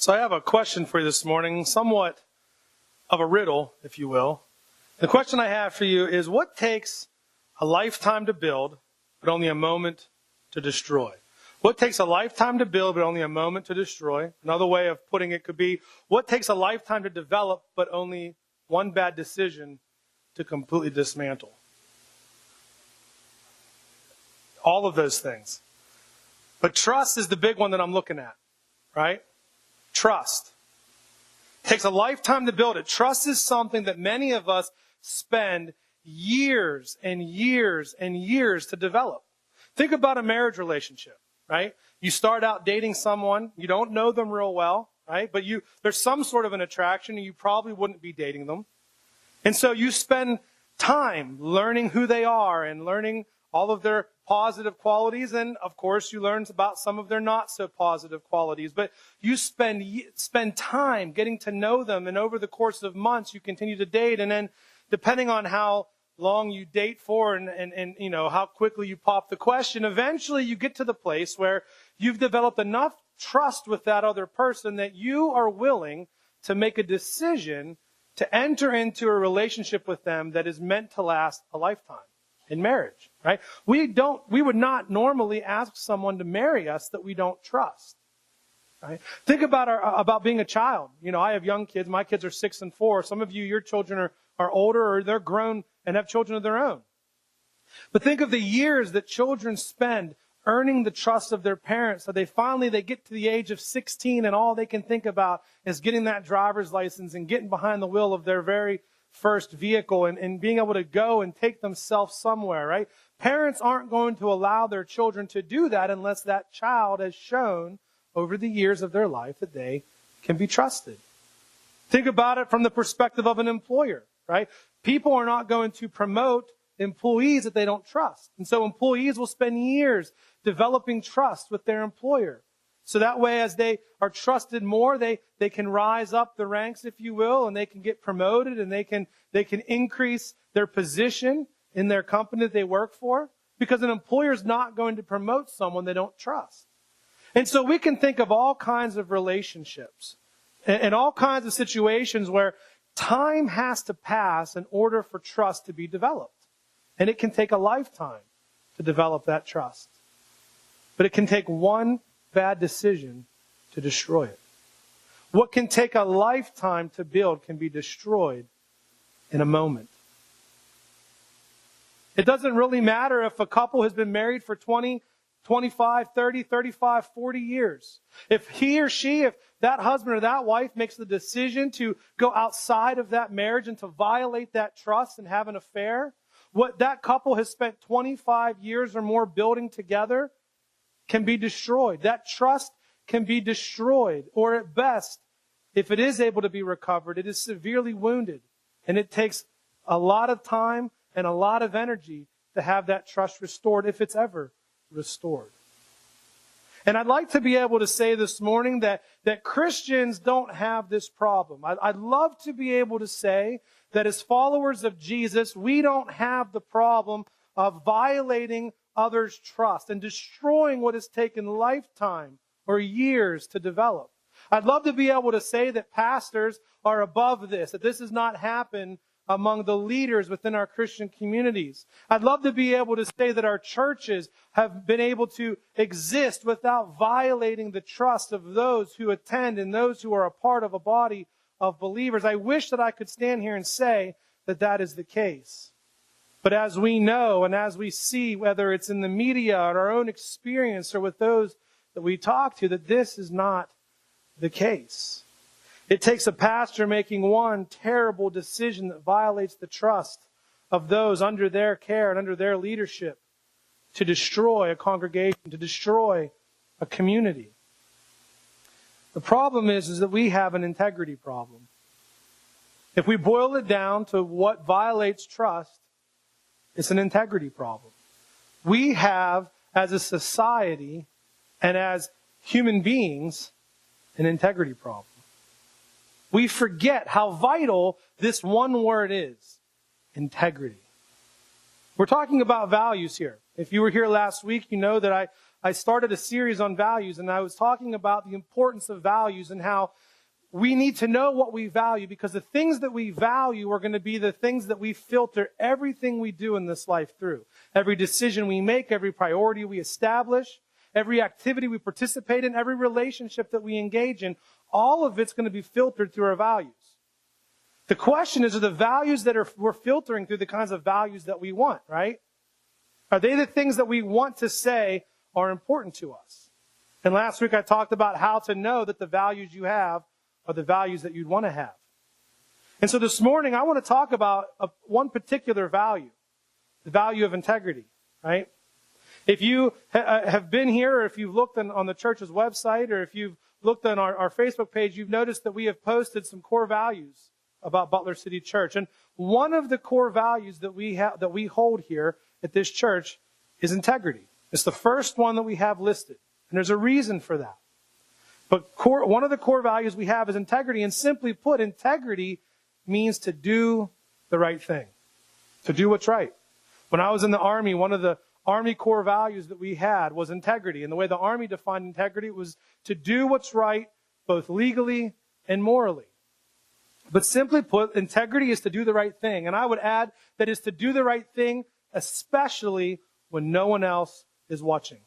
So I have a question for you this morning, somewhat of a riddle, if you will. The question I have for you is, what takes a lifetime to build, but only a moment to destroy? What takes a lifetime to build, but only a moment to destroy? Another way of putting it could be, what takes a lifetime to develop, but only one bad decision to completely dismantle? All of those things. But trust is the big one that I'm looking at, right? Trust. It takes a lifetime to build it. Trust is something that many of us spend years and years and years to develop. Think about a marriage relationship, right? You start out dating someone, you don't know them real well, right? But there's some sort of an attraction, and you probably wouldn't be dating them. And so you spend time learning who they are and learning all of their positive qualities, and of course you learn about some of their not so positive qualities. But you spend time getting to know them, and over the course of months you continue to date, and then depending on how long you date for and you know how quickly you pop the question, eventually you get to the place where you've developed enough trust with that other person that you are willing to make a decision to enter into a relationship with them that is meant to last a lifetime. In marriage, right? We would not normally ask someone to marry us that we don't trust, right? Think about being a child. You know, I have young kids. My kids are 6 and 4. Some of you, your children are older, or they're grown and have children of their own. But think of the years that children spend earning the trust of their parents, so they get to the age of 16 and all they can think about is getting that driver's license and getting behind the wheel of their very first vehicle and being able to go and take themselves somewhere, right? Parents aren't going to allow their children to do that unless that child has shown over the years of their life that they can be trusted. Think about it from the perspective of an employer, right? People are not going to promote employees that they don't trust. And so employees will spend years developing trust with their employer. So that way, as they are trusted more, they can rise up the ranks, if you will, and they can get promoted, and they can increase their position in their company that they work for, because an employer is not going to promote someone they don't trust. And so we can think of all kinds of relationships and all kinds of situations where time has to pass in order for trust to be developed. And it can take a lifetime to develop that trust. But it can take one bad decision to destroy it. What can take a lifetime to build can be destroyed in a moment. It doesn't really matter if a couple has been married for 20, 25, 30, 35, 40 years. If that husband or that wife makes the decision to go outside of that marriage and to violate that trust and have an affair, what that couple has spent 25 years or more building together can be destroyed. That trust can be destroyed. Or at best, if it is able to be recovered, it is severely wounded. And it takes a lot of time and a lot of energy to have that trust restored, if it's ever restored. And I'd like to be able to say this morning that Christians don't have this problem. I'd love to be able to say that as followers of Jesus, we don't have the problem of violating others' trust and destroying what has taken lifetime or years to develop. I'd love to be able to say that pastors are above this, that this does not happen among the leaders within our Christian communities. I'd love to be able to say that our churches have been able to exist without violating the trust of those who attend and those who are a part of a body of believers. I wish that I could stand here and say that that is the case. But as we know and as we see, whether it's in the media or our own experience or with those that we talk to, that this is not the case. It takes a pastor making one terrible decision that violates the trust of those under their care and under their leadership to destroy a congregation, to destroy a community. The problem is that we have an integrity problem. If we boil it down to what violates trust, it's an integrity problem. We have, as a society and as human beings, an integrity problem. We forget how vital this one word is, integrity. We're talking about values here. If you were here last week, you know that I started a series on values, and I was talking about the importance of values and how we need to know what we value, because the things that we value are going to be the things that we filter everything we do in this life through. Every decision we make, every priority we establish, every activity we participate in, every relationship that we engage in, all of it's going to be filtered through our values. The question is, are the values that we're filtering through the kinds of values that we want, right? Are they the things that we want to say are important to us? And last week I talked about how to know that the values you have are the values that you'd want to have. And so this morning I want to talk about one particular value, the value of integrity, right? If you have been here, or if you've looked on the church's website, or if you've looked on our Facebook page, you've noticed that we have posted some core values about Butler City Church. And one of the core values that we hold here at this church is integrity. It's the first one that we have listed. And there's a reason for that. But one of the core values we have is integrity. And simply put, integrity means to do the right thing. To do what's right. When I was in the Army, one of the Army core values that we had was integrity. And the way the Army defined integrity was to do what's right, both legally and morally. But simply put, integrity is to do the right thing. And I would add that it's to do the right thing, especially when no one else is watching.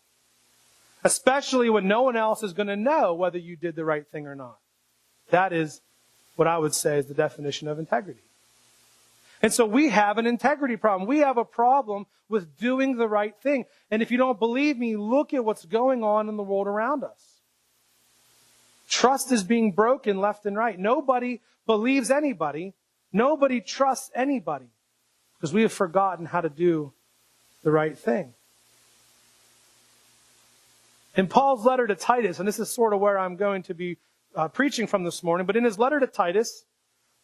Especially when no one else is going to know whether you did the right thing or not. That is what I would say is the definition of integrity. And so we have an integrity problem. We have a problem with doing the right thing. And if you don't believe me, look at what's going on in the world around us. Trust is being broken left and right. Nobody believes anybody. Nobody trusts anybody because we have forgotten how to do the right thing. In Paul's letter to Titus, and this is sort of where I'm going to be preaching from this morning, but in his letter to Titus,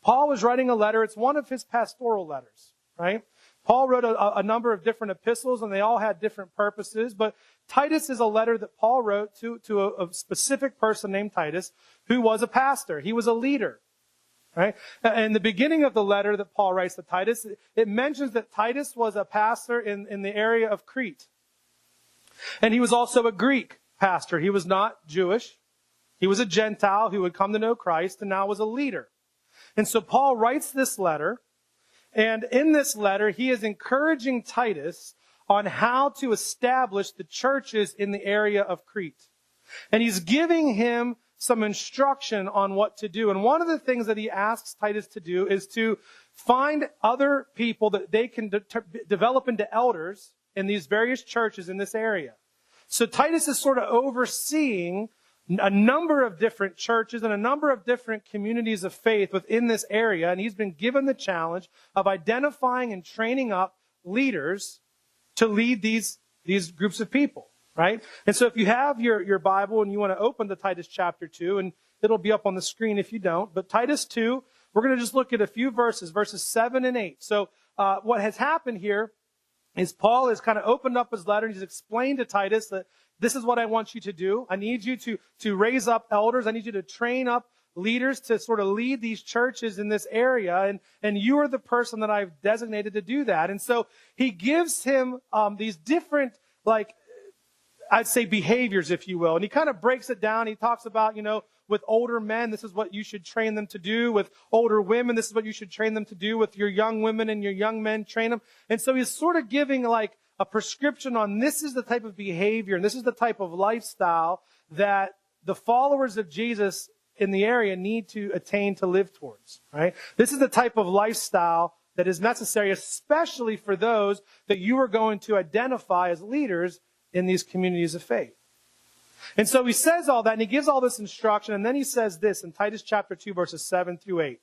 Paul was writing a letter. It's one of his pastoral letters, right? Paul wrote a number of different epistles, and they all had different purposes. But Titus is a letter that Paul wrote to a specific person named Titus, who was a pastor. He was a leader, right? In the beginning of the letter that Paul writes to Titus, it mentions that Titus was a pastor in the area of Crete. And he was also a Greek pastor. He was not Jewish. He was a Gentile who had come to know Christ and now was a leader. And so Paul writes this letter, and in this letter, he is encouraging Titus on how to establish the churches in the area of Crete. And he's giving him some instruction on what to do. And one of the things that he asks Titus to do is to find other people that they can develop into elders in these various churches in this area. So Titus is sort of overseeing a number of different churches and a number of different communities of faith within this area. And he's been given the challenge of identifying and training up leaders to lead these groups of people, right? And so if you have your Bible and you want to open to Titus chapter 2, and it'll be up on the screen if you don't, but Titus 2, we're going to just look at a few verses 7 and 8. So what has happened here is Paul has kind of opened up his letter and he's explained to Titus that this is what I want you to do. I need you to raise up elders. I need you to train up leaders to sort of lead these churches in this area. And you are the person that I've designated to do that. And so he gives him these different, I'd say behaviors, if you will. And he kind of breaks it down. He talks about, with older men, this is what you should train them to do. With older women, this is what you should train them to do. With your young women and your young men, train them. And so he's sort of giving a prescription on this is the type of behavior and this is the type of lifestyle that the followers of Jesus in the area need to attain to live towards, right? This is the type of lifestyle that is necessary, especially for those that you are going to identify as leaders in these communities of faith. And so he says all that, and he gives all this instruction, and then he says this in Titus chapter 2, verses 7 through 8.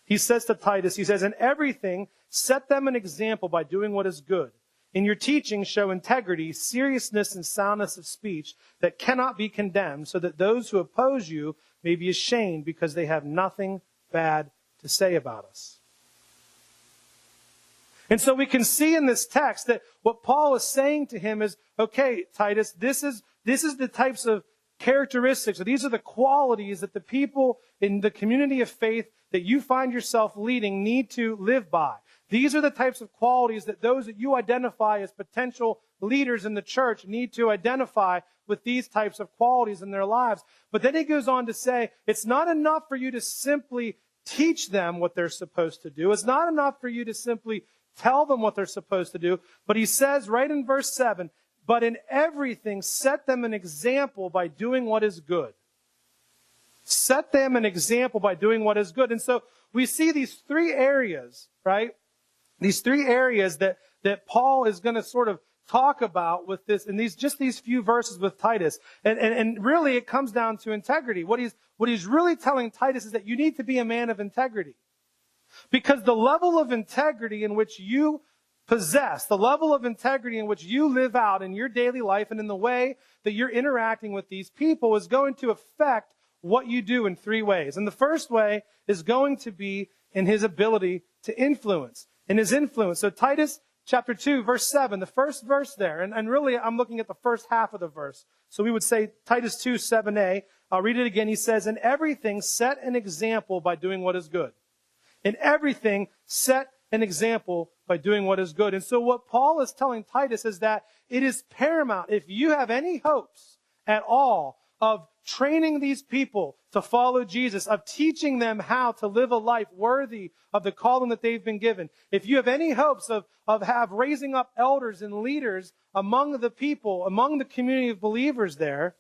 He says to Titus, he says, "In everything, set them an example by doing what is good. In your teaching, show integrity, seriousness, and soundness of speech that cannot be condemned, so that those who oppose you may be ashamed because they have nothing bad to say about us." And so we can see in this text that what Paul is saying to him is, okay, Titus, this is the types of characteristics, or these are the qualities that the people in the community of faith that you find yourself leading need to live by. These are the types of qualities that those that you identify as potential leaders in the church need to identify with these types of qualities in their lives. But then he goes on to say, it's not enough for you to simply teach them what they're supposed to do. It's not enough for you to simply tell them what they're supposed to do. But he says right in verse 7, but in everything set them an example by doing what is good. Set them an example by doing what is good. And so we see these three areas, right? These three areas that Paul is going to sort of talk about with this, and these few verses with Titus. And really it comes down to integrity. What he's really telling Titus is that you need to be a man of integrity. Because the level of integrity in which you possess, the level of integrity in which you live out in your daily life and in the way that you're interacting with these people is going to affect what you do in three ways. And the first way is going to be in his ability to influence, in his influence. So Titus chapter 2, verse 7, the first verse there, and really I'm looking at the first half of the verse. So we would say Titus 2, 7a. I'll read it again. He says, in everything set an example by doing what is good. In everything set an example by doing what is good. And so what Paul is telling Titus is that it is paramount. If you have any hopes at all of training these people to follow Jesus, of teaching them how to live a life worthy of the calling that they've been given, if you have any hopes of raising up elders and leaders among the people, among the community of believers there,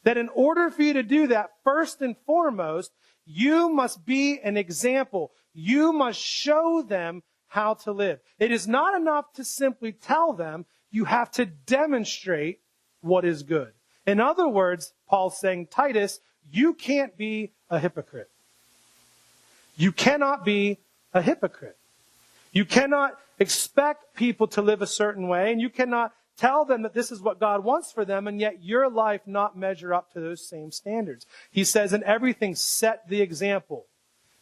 that in order for you to do that, first and foremost, you must be an example. You must show them how to live. It is not enough to simply tell them. You have to demonstrate what is good. In other words, Paul's saying, Titus, you can't be a hypocrite. You cannot be a hypocrite. You cannot expect people to live a certain way, and you cannot tell them that this is what God wants for them, and yet your life not measure up to those same standards. He says, in everything, set the example.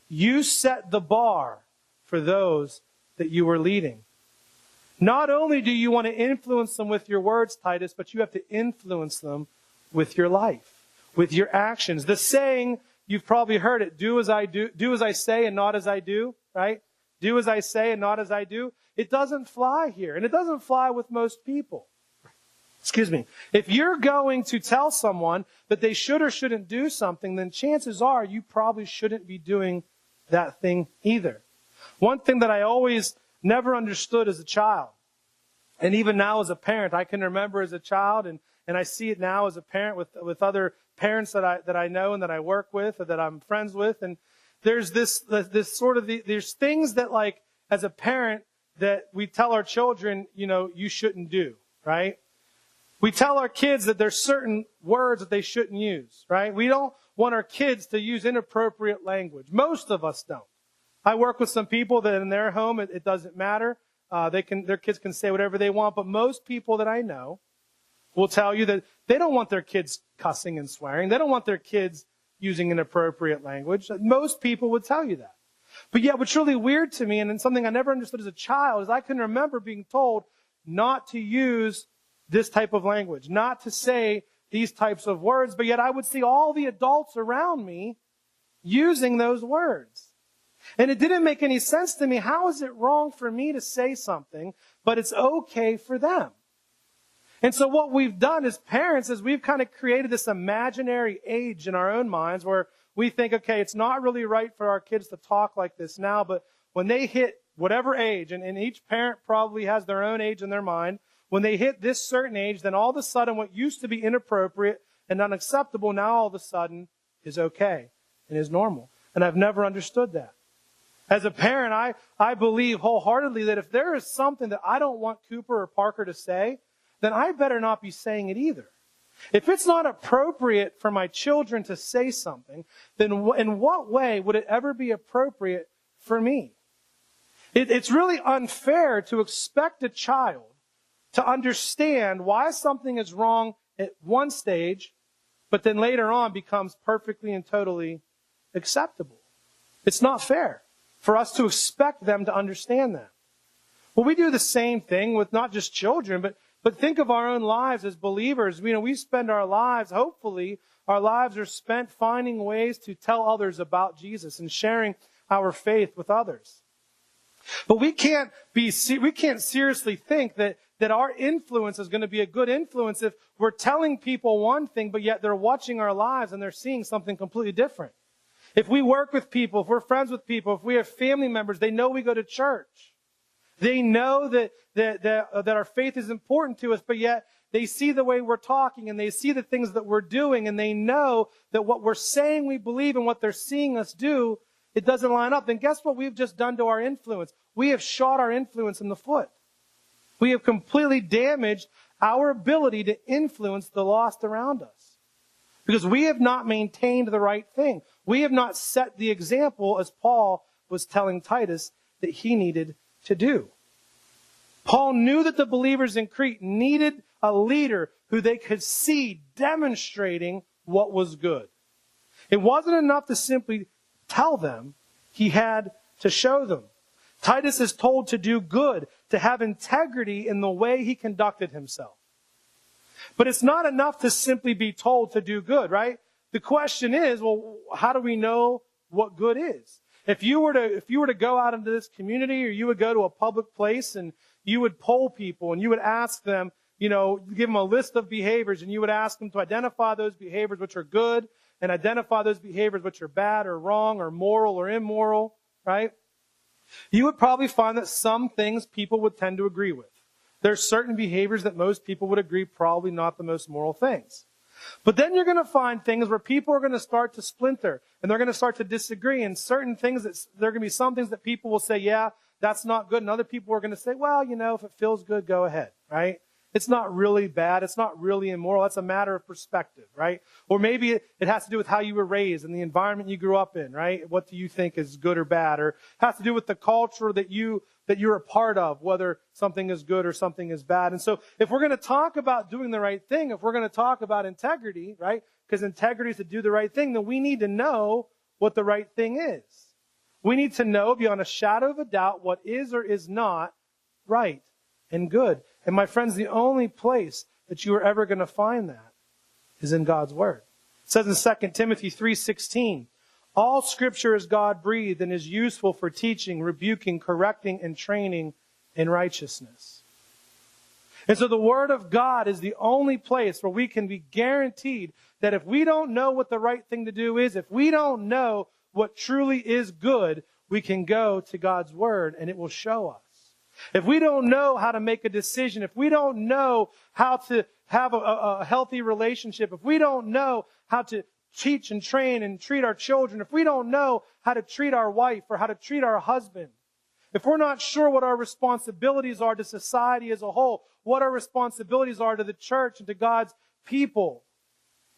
You set the bar for those that you are leading. Not only do you want to influence them with your words, Titus, but you have to influence them with your life, with your actions. The saying, you've probably heard it, do as I say and not as I do, right? Do as I say and not as I do. It doesn't fly here, and it doesn't fly with most people. Excuse me. If you're going to tell someone that they should or shouldn't do something, then chances are you probably shouldn't be doing that thing either. One thing that I always never understood as a child, and even now as a parent, I can remember as a child, and I see it now as a parent with other parents that I know and that I work with or that I'm friends with, and there's this sort of there's things that, like, as a parent that we tell our children, you shouldn't do, right? We tell our kids that there's certain words that they shouldn't use, right? We don't want our kids to use inappropriate language. Most of us don't. I work with some people that in their home, it doesn't matter. Their kids can say whatever they want, but most people that I know will tell you that they don't want their kids cussing and swearing. They don't want their kids using inappropriate language. Most people would tell you that. But yet what's really weird to me, and it's something I never understood as a child, is I can remember being told not to use this type of language, not to say these types of words, but yet I would see all the adults around me using those words. And it didn't make any sense to me. How is it wrong for me to say something, but it's okay for them? And so what we've done as parents is we've kind of created this imaginary age in our own minds where we think, okay, it's not really right for our kids to talk like this now, but when they hit whatever age, and each parent probably has their own age in their mind, when they hit this certain age, then all of a sudden what used to be inappropriate and unacceptable now all of a sudden is okay and is normal. And I've never understood that. As a parent, I believe wholeheartedly that if there is something that I don't want Cooper or Parker to say, then I better not be saying it either. If it's not appropriate for my children to say something, then in what way would it ever be appropriate for me? It's really unfair to expect a child to understand why something is wrong at one stage, but then later on becomes perfectly and totally acceptable. It's not fair for us to expect them to understand that. Well, we do the same thing with not just children, but think of our own lives as believers. We spend our lives, hopefully, our lives are spent finding ways to tell others about Jesus and sharing our faith with others. But we can't seriously think that our influence is going to be a good influence if we're telling people one thing, but yet they're watching our lives and they're seeing something completely different. If we work with people, if we're friends with people, if we have family members, they know we go to church. They know that our faith is important to us, but yet they see the way we're talking and they see the things that we're doing, and they know that what we're saying we believe and what they're seeing us do, it doesn't line up. Then guess what we've just done to our influence? We have shot our influence in the foot. We have completely damaged our ability to influence the lost around us. Because we have not maintained the right thing. We have not set the example, as Paul was telling Titus, that he needed to do. Paul knew that the believers in Crete needed a leader who they could see demonstrating what was good. It wasn't enough to simply tell them. He had to show them. Titus is told to do good, to have integrity in the way he conducted himself. But it's not enough to simply be told to do good, right? The question is, well, how do we know what good is? If you were to go out into this community, or you would go to a public place and you would poll people and you would ask them, give them a list of behaviors, and you would ask them to identify those behaviors which are good and identify those behaviors which are bad or wrong or moral or immoral, right? You would probably find that some things people would tend to agree with. There's certain behaviors that most people would agree probably not the most moral things. But then you're going to find things where people are going to start to splinter and they're going to start to disagree. And certain things there are going to be some things that people will say, yeah, that's not good. And other people are going to say, well, if it feels good, go ahead, right? It's not really bad. It's not really immoral. It's a matter of perspective, right? Or maybe it has to do with how you were raised and the environment you grew up in, right? What do you think is good or bad? Or it has to do with the culture that you're a part of, whether something is good or something is bad. And so if we're going to talk about doing the right thing, if we're going to talk about integrity, right? Because integrity is to do the right thing, then we need to know what the right thing is. We need to know beyond a shadow of a doubt what is or is not right and good. And my friends, the only place that you are ever going to find that is in God's Word. It says in 2 Timothy 3:16, all Scripture is God-breathed and is useful for teaching, rebuking, correcting, and training in righteousness. And so the Word of God is the only place where we can be guaranteed that if we don't know what the right thing to do is, if we don't know what truly is good, we can go to God's Word and it will show us. If we don't know how to make a decision, if we don't know how to have a healthy relationship, if we don't know how to teach and train and treat our children, if we don't know how to treat our wife or how to treat our husband, if we're not sure what our responsibilities are to society as a whole, what our responsibilities are to the church and to God's people,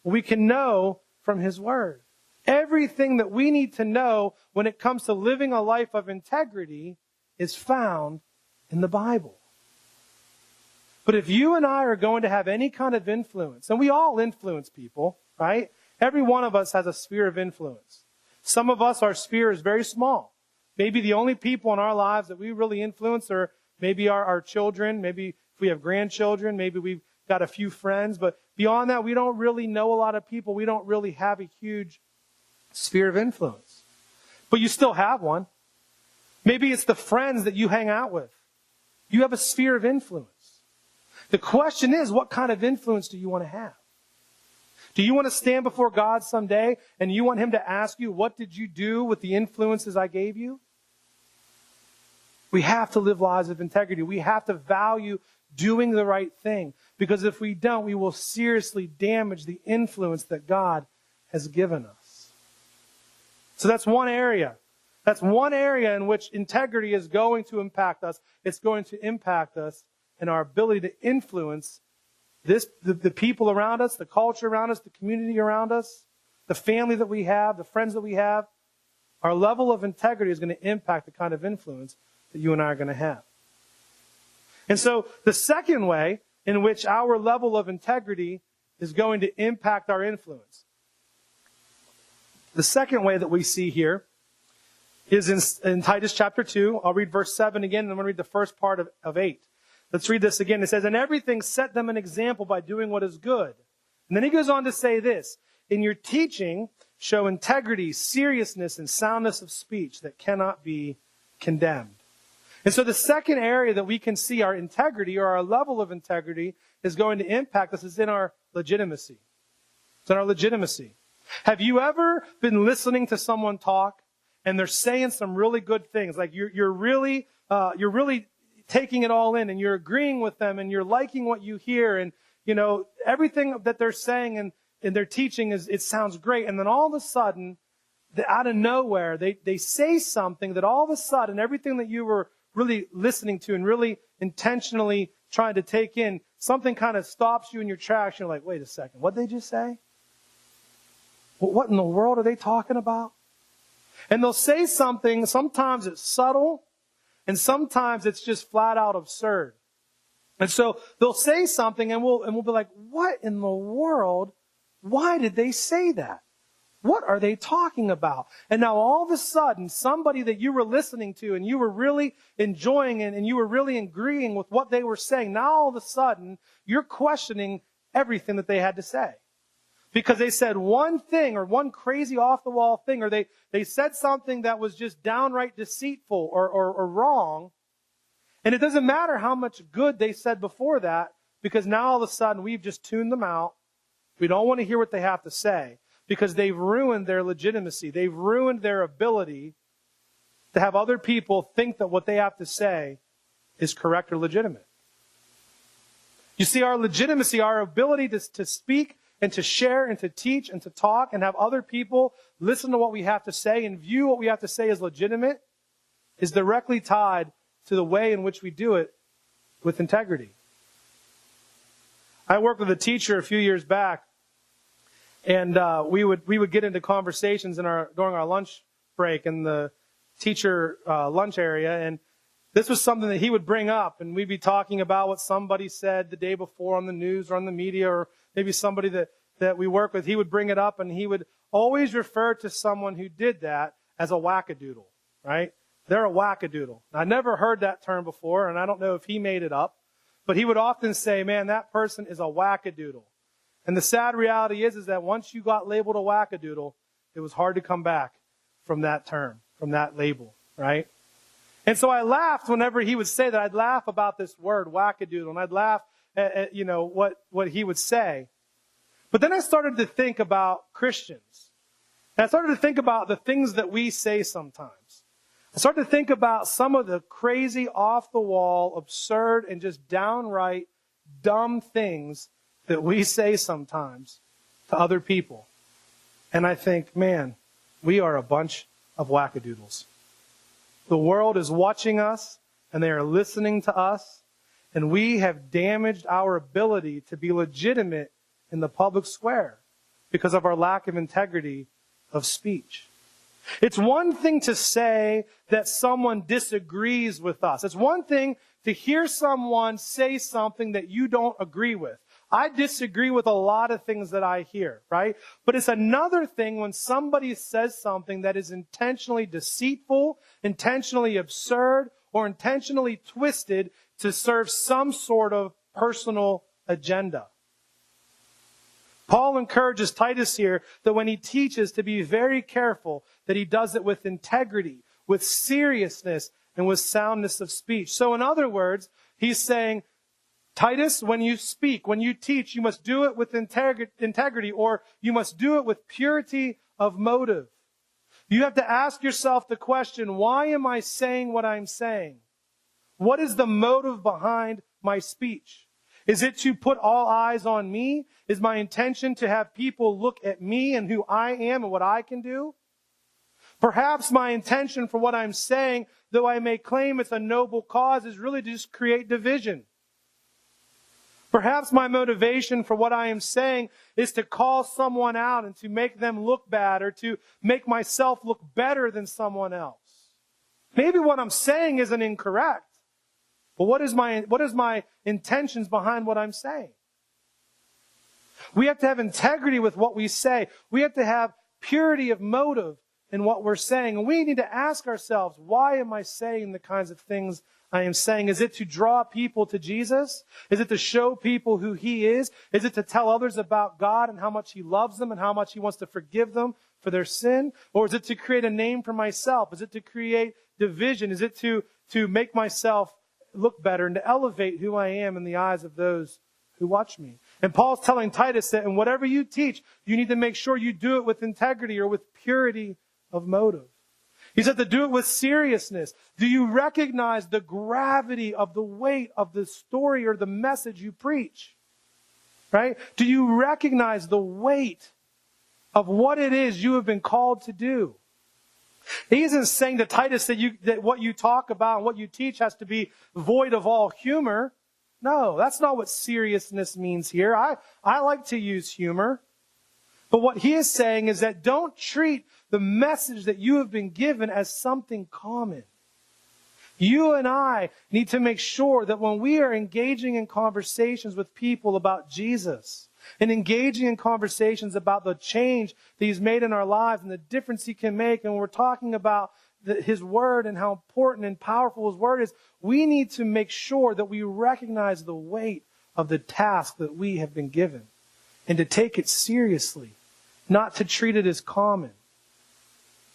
we can know from His Word. Everything that we need to know when it comes to living a life of integrity is found in the Bible. But if you and I are going to have any kind of influence, and we all influence people, right? Every one of us has a sphere of influence. Some of us, our sphere is very small. Maybe the only people in our lives that we really influence are maybe our children, maybe if we have grandchildren, maybe we've got a few friends, but beyond that, we don't really know a lot of people. We don't really have a huge sphere of influence. But you still have one. Maybe it's the friends that you hang out with. You have a sphere of influence. The question is, what kind of influence do you want to have? Do you want to stand before God someday and you want Him to ask you, what did you do with the influences I gave you? We have to live lives of integrity. We have to value doing the right thing. Because if we don't, we will seriously damage the influence that God has given us. So that's one area. That's one area in which integrity is going to impact us. It's going to impact us in our ability to influence the people around us, the culture around us, the community around us, the family that we have, the friends that we have. Our level of integrity is going to impact the kind of influence that you and I are going to have. And so the second way in which our level of integrity is going to impact our influence. The second way that we see here is in Titus chapter 2. I'll read verse 7 again, and I'm going to read the first part of 8. Let's read this again. It says, "In everything set them an example by doing what is good." And then he goes on to say this, "In your teaching, show integrity, seriousness, and soundness of speech that cannot be condemned." And so the second area that we can see our integrity or our level of integrity is going to impact us is in our legitimacy. It's in our legitimacy. Have you ever been listening to someone talk and they're saying some really good things? Like you're really taking it all in and you're agreeing with them and you're liking what you hear and, everything that they're saying and their teaching it sounds great. And then all of a sudden, out of nowhere, they say something that all of a sudden everything that you were really listening to and really intentionally trying to take in, something kind of stops you in your tracks. You're like, wait a second, what did they just say? What in the world are they talking about? And they'll say something, sometimes it's subtle, and sometimes it's just flat out absurd. And so they'll say something and we'll be like, what in the world? Why did they say that? What are they talking about? And now all of a sudden, somebody that you were listening to and you were really enjoying it and you were really agreeing with what they were saying, now all of a sudden, you're questioning everything that they had to say. Because they said one thing or one crazy off-the-wall thing, or they said something that was just downright deceitful or wrong. And it doesn't matter how much good they said before that, because now all of a sudden we've just tuned them out. We don't want to hear what they have to say because they've ruined their legitimacy. They've ruined their ability to have other people think that what they have to say is correct or legitimate. You see, our legitimacy, our ability to speak and to share and to teach and to talk and have other people listen to what we have to say and view what we have to say as legitimate is directly tied to the way in which we do it with integrity. I worked with a teacher a few years back, and we would get into conversations during our lunch break in the teacher lunch area, and this was something that he would bring up, and we'd be talking about what somebody said the day before on the news or on the media, or maybe somebody that we work with. He would bring it up, and he would always refer to someone who did that as a wackadoodle, right? They're a wackadoodle. I never heard that term before, and I don't know if he made it up, but he would often say, man, that person is a wackadoodle. And the sad reality is that once you got labeled a wackadoodle, it was hard to come back from that term, from that label, right? And so I laughed whenever he would say that. I'd laugh about this word, wackadoodle, and I'd laugh at what he would say. But then I started to think about Christians. And I started to think about the things that we say sometimes. I started to think about some of the crazy, off-the-wall, absurd, and just downright dumb things that we say sometimes to other people. And I think, man, we are a bunch of wackadoodles. The world is watching us, and they are listening to us, and we have damaged our ability to be legitimate in the public square because of our lack of integrity of speech. It's one thing to say that someone disagrees with us. It's one thing to hear someone say something that you don't agree with. I disagree with a lot of things that I hear, right? But it's another thing when somebody says something that is intentionally deceitful, intentionally absurd, or intentionally twisted to serve some sort of personal agenda. Paul encourages Titus here that when he teaches to be very careful, that he does it with integrity, with seriousness, and with soundness of speech. So in other words, he's saying, Titus, when you speak, when you teach, you must do it with integrity, or you must do it with purity of motive. You have to ask yourself the question, why am I saying what I'm saying? What is the motive behind my speech? Is it to put all eyes on me? Is my intention to have people look at me and who I am and what I can do? Perhaps my intention for what I'm saying, though I may claim it's a noble cause, is really to just create division. Perhaps my motivation for what I am saying is to call someone out and to make them look bad or to make myself look better than someone else. Maybe what I'm saying isn't incorrect. But what is my intentions behind what I'm saying? We have to have integrity with what we say. We have to have purity of motive in what we're saying. And we need to ask ourselves, why am I saying the kinds of things I am saying? Is it to draw people to Jesus? Is it to show people who He is? Is it to tell others about God and how much He loves them and how much He wants to forgive them for their sin? Or is it to create a name for myself? Is it to create division? Is it to to make myself look better and to elevate who I am in the eyes of those who watch me. And Paul's telling Titus that in whatever you teach, you need to make sure you do it with integrity or with purity of motive. He said to do it with seriousness. Do you recognize the gravity of the weight of the story or the message you preach? Right? Do you recognize the weight of what it is you have been called to do? He isn't saying to Titus that what you talk about and what you teach has to be void of all humor. No, that's not what seriousness means here. I like to use humor. But what he is saying is that don't treat the message that you have been given as something common. You and I need to make sure that when we are engaging in conversations with people about Jesus and engaging in conversations about the change that He's made in our lives and the difference He can make, and when we're talking about His Word and how important and powerful His Word is, we need to make sure that we recognize the weight of the task that we have been given and to take it seriously, not to treat it as common.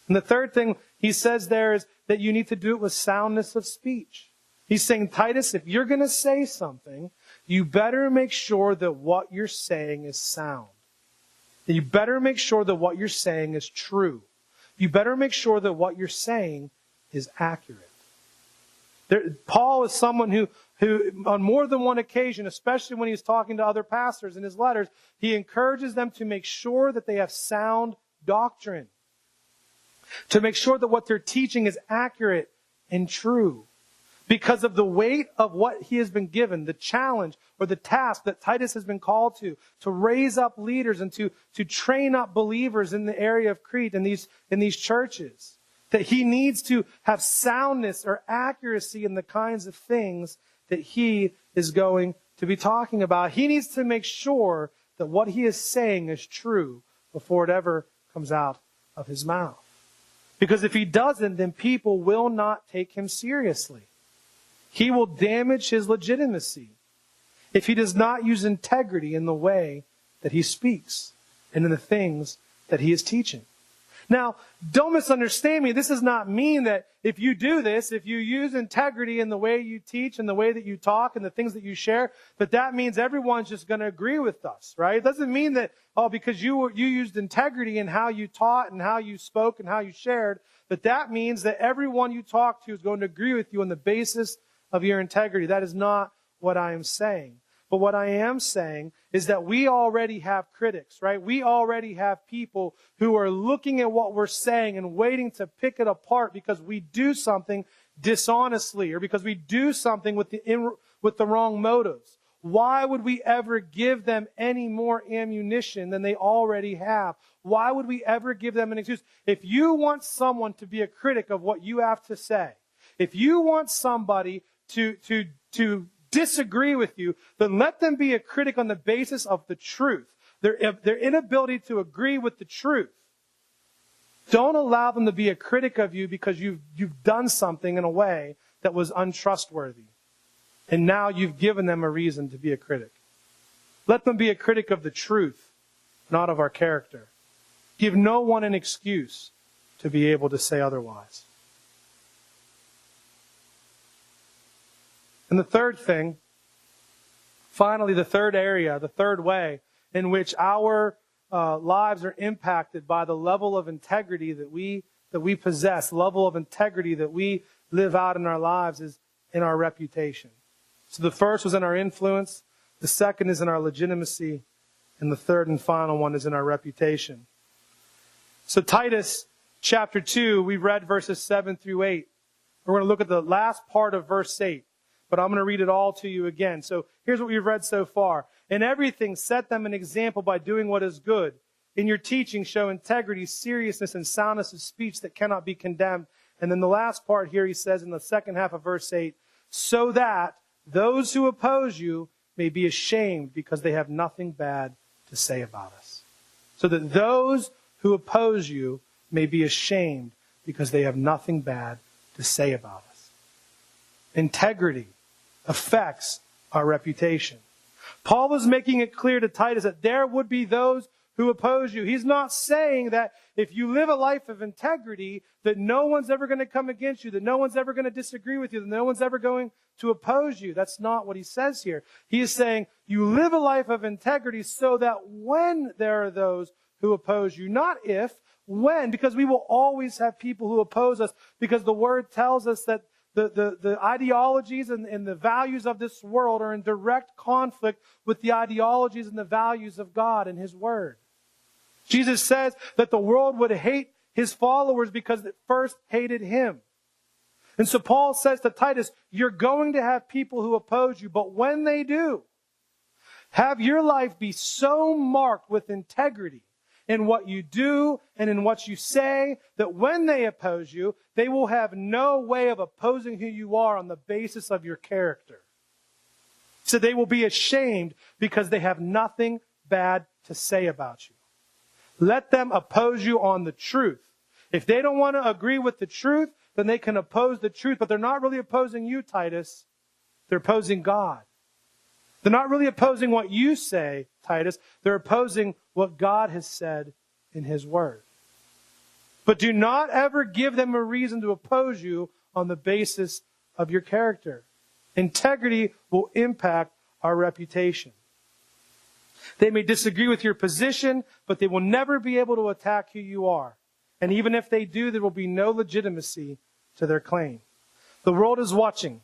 And the third thing he says there is that you need to do it with soundness of speech. He's saying, Titus, if you're going to say something, you better make sure that what you're saying is sound. You better make sure that what you're saying is true. You better make sure that what you're saying is accurate. Paul is someone who on more than one occasion, especially when he's talking to other pastors in his letters, he encourages them to make sure that they have sound doctrine. To make sure that what they're teaching is accurate and true. Because of the weight of what he has been given, the challenge or the task that Titus has been called to raise up leaders and to train up believers in the area of Crete in these churches. That he needs to have soundness or accuracy in the kinds of things that he is going to be talking about. He needs to make sure that what he is saying is true before it ever comes out of his mouth. Because if he doesn't, then people will not take him seriously. He will damage his legitimacy if he does not use integrity in the way that he speaks and in the things that he is teaching. Now, don't misunderstand me. This does not mean that if you do this, if you use integrity in the way you teach and the way that you talk and the things that you share, that means everyone's just going to agree with us, right? It doesn't mean that, because you used integrity in how you taught and how you spoke and how you shared, that means that everyone you talk to is going to agree with you on the basis of your integrity. That is not what I am saying. But what I am saying is that we already have critics, right? We already have people who are looking at what we're saying and waiting to pick it apart because we do something dishonestly or because we do something with the wrong motives. Why would we ever give them any more ammunition than they already have? Why would we ever give them an excuse? If you want someone to be a critic of what you have to say, if you want somebody to disagree with you, then let them be a critic on the basis of the truth. Their inability to agree with the truth. Don't allow them to be a critic of you because you've done something in a way that was untrustworthy. And now you've given them a reason to be a critic. Let them be a critic of the truth, not of our character. Give no one an excuse to be able to say otherwise. And the third thing, finally, the third area, the third way in which our lives are impacted by the level of integrity that we possess, the level of integrity that we live out in our lives is in our reputation. So the first was in our influence, the second is in our legitimacy, and the third and final one is in our reputation. So Titus chapter 2, we read verses 7 through 8. We're going to look at the last part of verse 8. But I'm going to read it all to you again. So here's what we've read so far. In everything, set them an example by doing what is good. In your teaching, show integrity, seriousness, and soundness of speech that cannot be condemned. And then the last part here, he says in the second half of verse 8, so that those who oppose you may be ashamed because they have nothing bad to say about us. So that those who oppose you may be ashamed because they have nothing bad to say about us. Integrity affects our reputation. Paul was making it clear to Titus that there would be those who oppose you. He's not saying that if you live a life of integrity, that no one's ever going to come against you, that no one's ever going to disagree with you, that no one's ever going to oppose you. That's not what he says here. He is saying you live a life of integrity so that when there are those who oppose you, not if, when, because we will always have people who oppose us, because the word tells us that the ideologies and the values of this world are in direct conflict with the ideologies and the values of God and his word. Jesus says that the world would hate his followers because it first hated him. And so Paul says to Titus, you're going to have people who oppose you, but when they do, have your life be so marked with integrity in what you do and in what you say, that when they oppose you, they will have no way of opposing who you are on the basis of your character. So they will be ashamed because they have nothing bad to say about you. Let them oppose you on the truth. If they don't want to agree with the truth, then they can oppose the truth, but they're not really opposing you, Titus. They're opposing God. They're not really opposing what you say, Titus. They're opposing what God has said in his word. But do not ever give them a reason to oppose you on the basis of your character. Integrity will impact our reputation. They may disagree with your position, but they will never be able to attack who you are. And even if they do, there will be no legitimacy to their claim. The world is watching.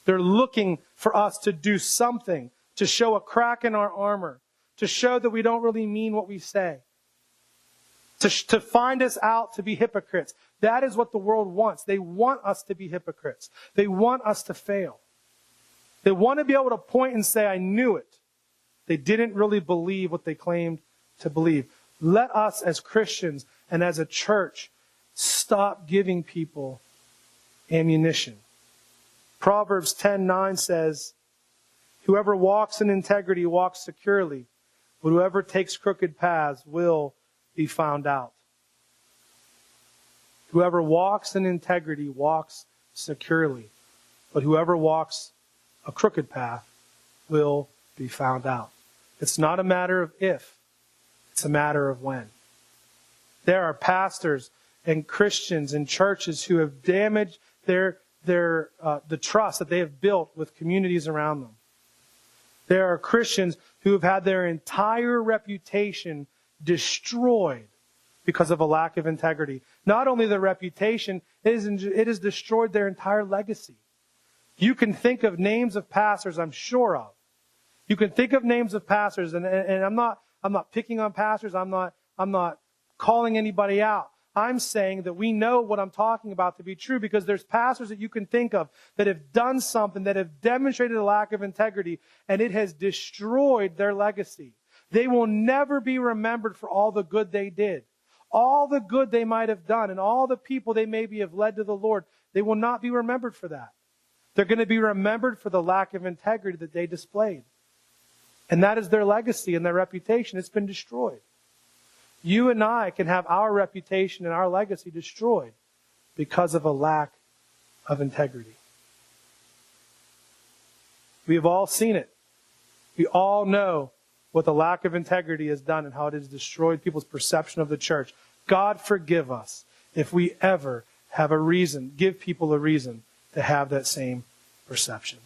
They're looking for us to do something, to show a crack in our armor, to show that we don't really mean what we say, to find us out to be hypocrites. That is what the world wants. They want us to be hypocrites. They want us to fail. They want to be able to point and say, I knew it. They didn't really believe what they claimed to believe. Let us as Christians and as a church stop giving people ammunition. Proverbs 10:9 says, whoever walks in integrity walks securely, but whoever takes crooked paths will be found out. Whoever walks in integrity walks securely, but whoever walks a crooked path will be found out. It's not a matter of if, it's a matter of when. There are pastors and Christians and churches who have damaged the trust that they have built with communities around them. There are Christians who have had their entire reputation destroyed because of a lack of integrity. Not only their reputation, it has destroyed their entire legacy. You can think of names of pastors, I'm sure of. You can think of names of pastors, and I'm not picking on pastors. I'm not calling anybody out. I'm saying that we know what I'm talking about to be true, because there's pastors that you can think of that have done something, that have demonstrated a lack of integrity, and it has destroyed their legacy. They will never be remembered for all the good they did. All the good they might have done, and all the people they maybe have led to the Lord, they will not be remembered for that. They're going to be remembered for the lack of integrity that they displayed. And that is their legacy and their reputation. It's been destroyed. You and I can have our reputation and our legacy destroyed because of a lack of integrity. We have all seen it. We all know what the lack of integrity has done and how it has destroyed people's perception of the church. God forgive us if we ever have a reason, give people a reason to have that same perception.